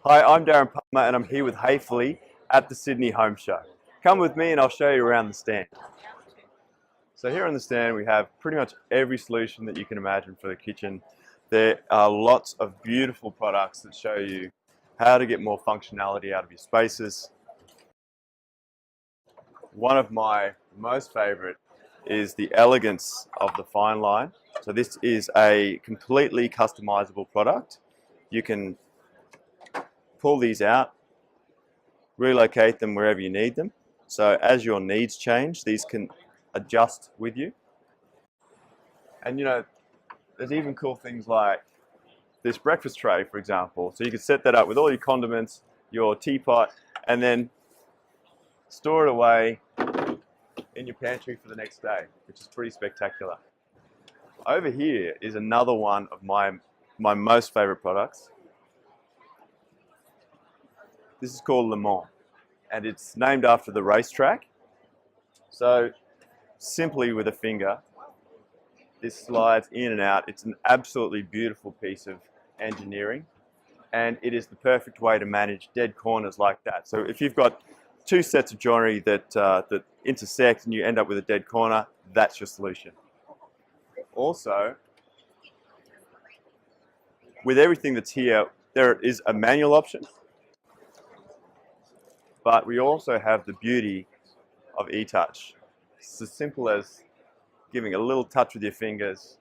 Hi, I'm Darren Palmer and I'm here with Hafele at the Sydney Home Show. Come with me and I'll show you around the stand. So here on the stand we have pretty much every solution that you can imagine for the kitchen. There are lots of beautiful products that show you how to get more functionality out of your spaces. One of my most favorite is the elegance of the fine line. So this is a completely customizable product. You can pull these out, relocate them wherever you need them. So as your needs change, these can adjust with you. And there's even cool things like this breakfast tray, for example. So you can set that up with all your condiments, your teapot, and then store it away in your pantry for the next day, which is pretty spectacular. Over here is another one of my most favorite products. This is called Le Mans, and it's named after the racetrack. So simply with a finger, this slides in and out. It's an absolutely beautiful piece of engineering, and it is the perfect way to manage dead corners like that. So if you've got two sets of joinery that intersect and you end up with a dead corner, that's your solution. Also, with everything that's here, there is a manual option, but we also have the beauty of e-touch. It's as simple as giving a little touch with your fingers.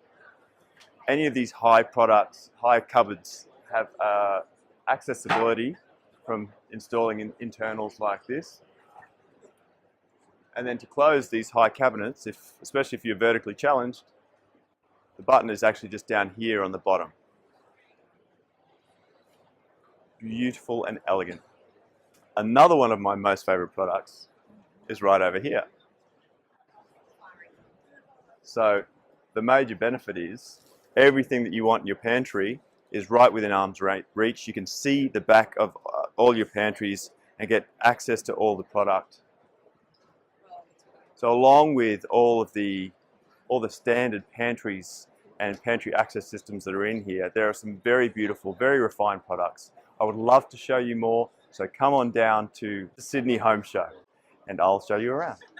Any of these high products, high cupboards have accessibility from installing in internals like this. And then to close these high cabinets, especially if you're vertically challenged, the button is actually just down here on the bottom. Beautiful and elegant. Another one of my most favorite products is right over here. So the major benefit is everything that you want in your pantry is right within arm's reach. You can see the back of all your pantries and get access to all the product. So along with all the standard pantries and pantry access systems that are in here, there are some very beautiful, very refined products. I would love to show you more, so come on down to the Sydney Home Show and I'll show you around.